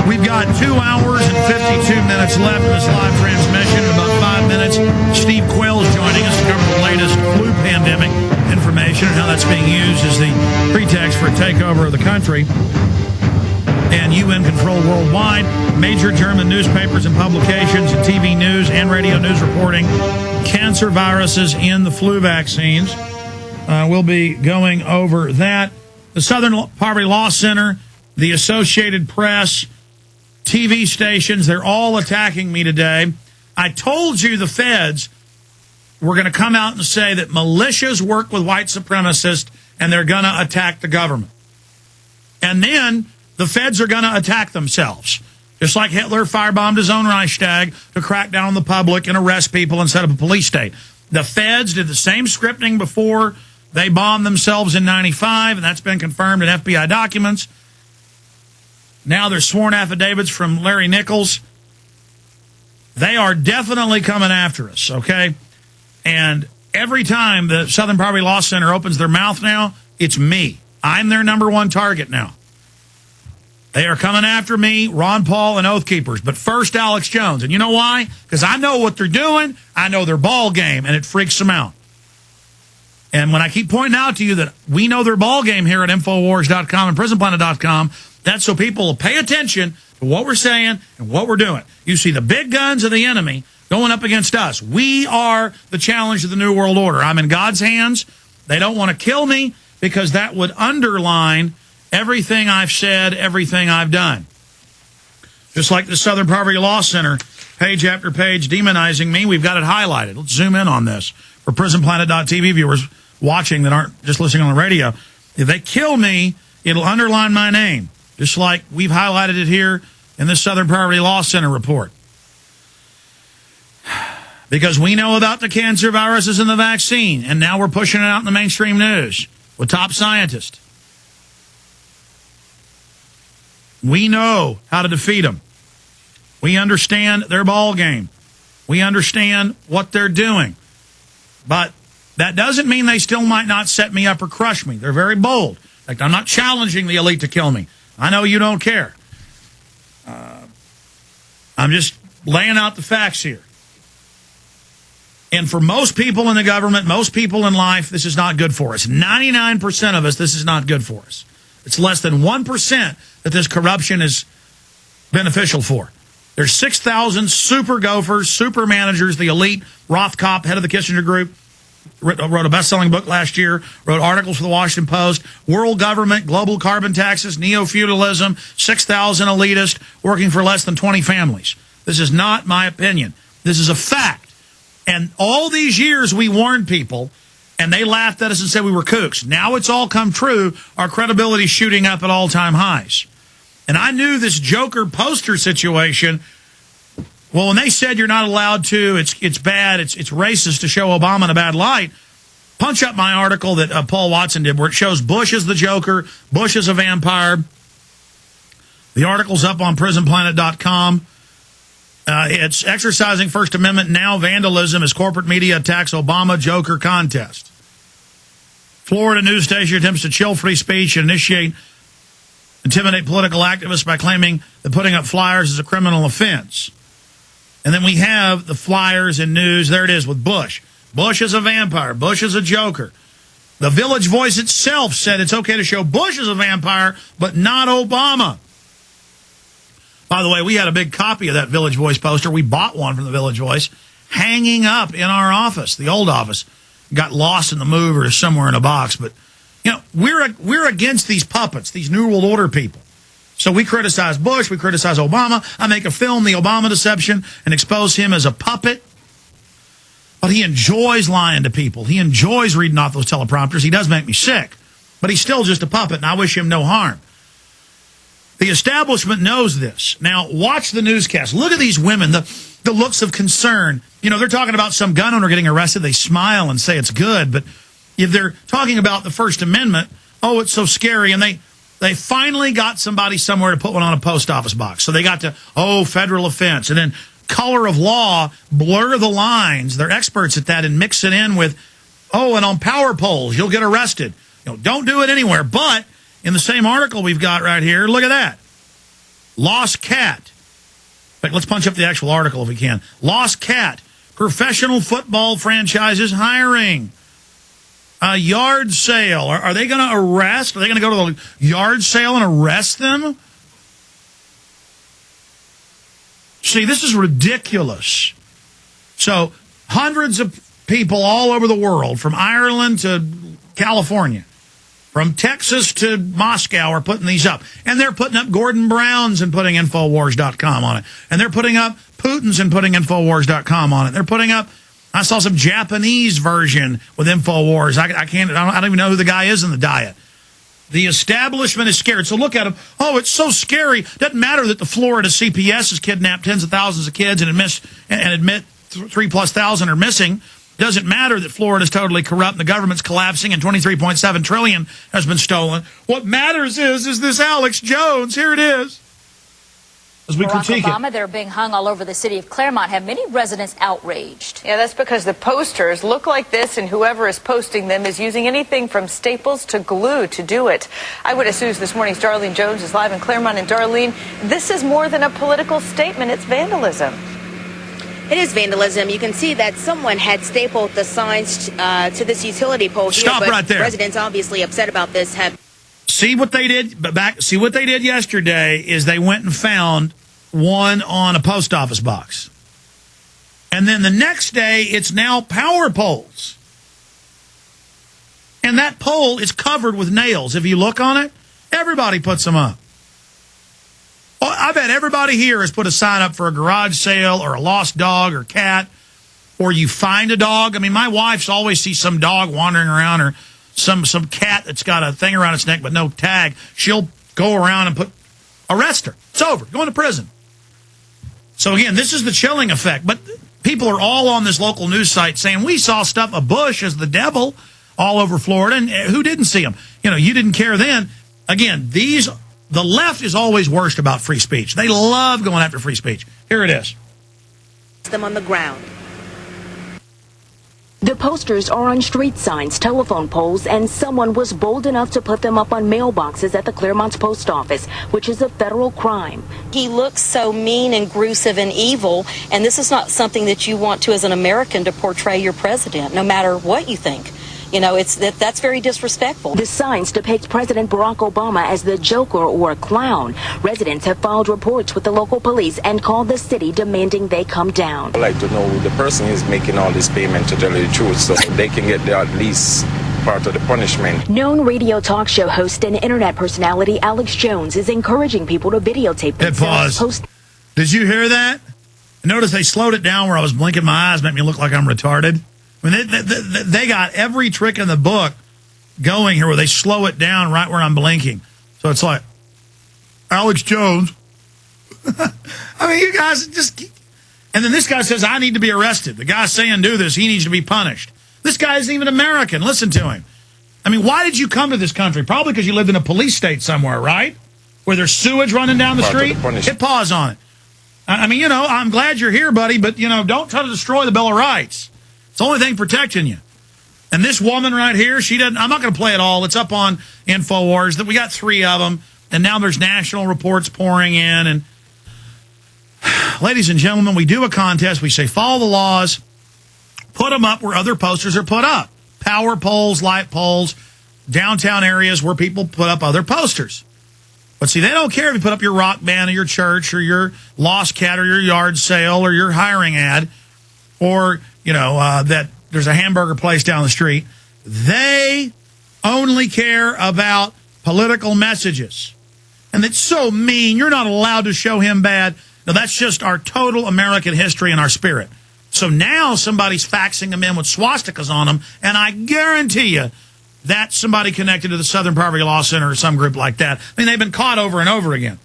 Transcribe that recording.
We've got 2 hours and 52 minutes left in this live transmission. In about 5 minutes, Steve Quayle's joining us to cover the latest flu pandemic information and how that's being used as the pretext for a takeover of the country and UN control worldwide. Major German newspapers and publications and TV news and radio news reporting cancer viruses in the flu vaccines. We'll be going over that. The Southern Poverty Law Center, the Associated Press, TV stations, they're all attacking me today. I told you the feds were going to come out and say that militias work with white supremacists and they're going to attack the government. And then the feds are going to attack themselves. Just like Hitler firebombed his own Reichstag to crack down on the public and arrest people and set up a police state. The feds did the same scripting before they bombed themselves in 95, and that's been confirmed in FBI documents. Now there's sworn affidavits from Larry Nichols. They are definitely coming after us, okay? And every time the Southern Poverty Law Center opens their mouth now, it's me. I'm their number one target now. They are coming after me, Ron Paul, and Oath Keepers. But first, Alex Jones. And you know why? Because I know what they're doing. I know their ball game, and it freaks them out. And when I keep pointing out to you that we know their ball game here at Infowars.com and PrisonPlanet.com, that's so people will pay attention to what we're saying and what we're doing. You see the big guns of the enemy going up against us. We are the challenge of the New World Order. I'm in God's hands. They don't want to kill me because that would underline everything I've said, everything I've done. Just like the Southern Poverty Law Center, page after page, demonizing me. We've got it highlighted. Let's zoom in on this. For PrisonPlanet.tv viewers watching that aren't just listening on the radio, if they kill me, it'll underline my name. Just like we've highlighted it here in this Southern Poverty Law Center report. Because we know about the cancer viruses and the vaccine, and now we're pushing it out in the mainstream news with top scientists. We know how to defeat them. We understand their ball game. We understand what they're doing. But that doesn't mean they still might not set me up or crush me. They're very bold. In fact, I'm not challenging the elite to kill me. I know you don't care. I'm just laying out the facts here. And for most people in the government, most people in life, this is not good for us. 99% of us, this is not good for us. It's less than 1% that this corruption is beneficial for. There's 6,000 super gophers, super managers, the elite. Rothkopf, head of the Kissinger Group, wrote a best-selling book last year, wrote articles for the Washington Post, world government, global carbon taxes, neo-feudalism, 6,000 elitists working for less than 20 families. This is not my opinion. This is a fact. And all these years we warned people, and they laughed at us and said we were kooks. Now it's all come true. Our credibility's shooting up at all-time highs. And I knew this Joker poster situation. Well, when they said you're not allowed to, it's bad, it's racist to show Obama in a bad light, punch up my article that Paul Watson did where it shows Bush as the Joker, Bush as a vampire. The article's up on PrisonPlanet.com. It's exercising First Amendment, now vandalism as corporate media attacks Obama Joker contest. Florida news station attempts to chill free speech and intimidate political activists by claiming that putting up flyers is a criminal offense. And then we have the flyers and news. There it is with Bush. Bush is a vampire. Bush is a Joker. The Village Voice itself said it's okay to show Bush as a vampire, but not Obama. By the way, we had a big copy of that Village Voice poster. We bought one from the Village Voice, hanging up in our office, the old office. Got lost in the move or somewhere in a box. But, you know, we're against these puppets, these New World Order people. So we criticize Bush, we criticize Obama. I make a film, The Obama Deception, and expose him as a puppet. But he enjoys lying to people. He enjoys reading off those teleprompters. He does make me sick. But he's still just a puppet, and I wish him no harm. The establishment knows this. Now, watch the newscast. Look at these women, the looks of concern. You know, they're talking about some gun owner getting arrested. They smile and say it's good. But if they're talking about the First Amendment, oh, it's so scary. And they finally got somebody somewhere to put one on a post office box. So they got to, federal offense. And then color of law, blur the lines. They're experts at that and mix it in with, and on power polls, you'll get arrested. You know, don't do it anywhere. But in the same article we've got right here, look at that. Lost cat. In fact, let's punch up the actual article if we can. Lost cat. Professional football franchises hiring. A yard sale. Are they going to arrest? Are they going to go to the yard sale and arrest them? See, this is ridiculous. So, hundreds of people all over the world, from Ireland to California, from Texas to Moscow, are putting these up. And they're putting up Gordon Brown's and putting Infowars.com on it. And they're putting up Putin's and putting Infowars.com on it. They're putting up, I saw some Japanese version with Infowars. I don't even know who the guy is in the diet. The establishment is scared. So look at them. Oh, it's so scary. Doesn't matter that the Florida CPS has kidnapped tens of thousands of kids and admit 3,000+ are missing. Doesn't matter that Florida's totally corrupt and the government's collapsing and $23.7 trillion has been stolen. What matters is this Alex Jones. Here it is. As we critique Obama, they're being hung all over the city of Claremont. Have many residents outraged? Yeah, that's because the posters look like this, and whoever is posting them is using anything from staples to glue to do it. Eyewitness News this morning's Darlene Jones is live in Claremont. And Darlene, this is more than a political statement. It's vandalism. It is vandalism. You can see that someone had stapled the signs to this utility pole here. Stop right there. Residents obviously upset about this have... See what they did yesterday is they went and found one on a post office box. And then the next day, it's now power poles. And that pole is covered with nails. If you look on it, everybody puts them up. Oh, I bet everybody here has put a sign up for a garage sale or a lost dog or cat, or you find a dog. I mean, my wife's always sees some dog wandering around or some cat that's got a thing around its neck but no tag. She'll go around and arrest her. It's over. Going to prison. So again, this is the chilling effect. But people are all on this local news site saying, we saw stuff of Bush as the devil all over Florida. And who didn't see him? You know, you didn't care then. Again, the left is always worst about free speech. They love going after free speech. Here it is. Them on the ground. The posters are on street signs, telephone poles, and someone was bold enough to put them up on mailboxes at the Claremont Post Office, which is a federal crime. He looks so mean and gruesome and evil, and this is not something that you want to, as an American, to portray your president, no matter what you think. You know, that's very disrespectful. The signs depict President Barack Obama as the Joker or a clown. Residents have filed reports with the local police and called the city demanding they come down. I'd like to know who the person is making all this payment, to tell you the truth, so they can get at least part of the punishment. Known radio talk show host and internet personality Alex Jones is encouraging people to videotape themselves. Did you hear that? Notice they slowed it down where I was blinking my eyes, make me look like I'm retarded. I mean, they got every trick in the book going here where they slow it down right where I'm blinking. So it's like, Alex Jones. I mean, you guys just... And then this guy says, I need to be arrested. The guy saying do this, he needs to be punished. This guy isn't even American. Listen to him. I mean, why did you come to this country? Probably because you lived in a police state somewhere, right? Where there's sewage running down the street. Hit pause on it. I mean, you know, I'm glad you're here, buddy, but, you know, don't try to destroy the Bill of Rights. It's the only thing protecting you. And this woman right here, she doesn't... I'm not going to play it all. It's up on Infowars. That we got 3 of them, and now there's national reports pouring in. And ladies and gentlemen, we do a contest. We say follow the laws, put them up where other posters are put up. Power poles, light poles, downtown areas where people put up other posters. But see, they don't care if you put up your rock band or your church or your lost cat or your yard sale or your hiring ad or... you know, that there's a hamburger place down the street. They only care about political messages. And it's so mean. You're not allowed to show him bad. No, that's just our total American history and our spirit. So now somebody's faxing them in with swastikas on them, and I guarantee you that's somebody connected to the Southern Poverty Law Center or some group like that. I mean, they've been caught over and over again.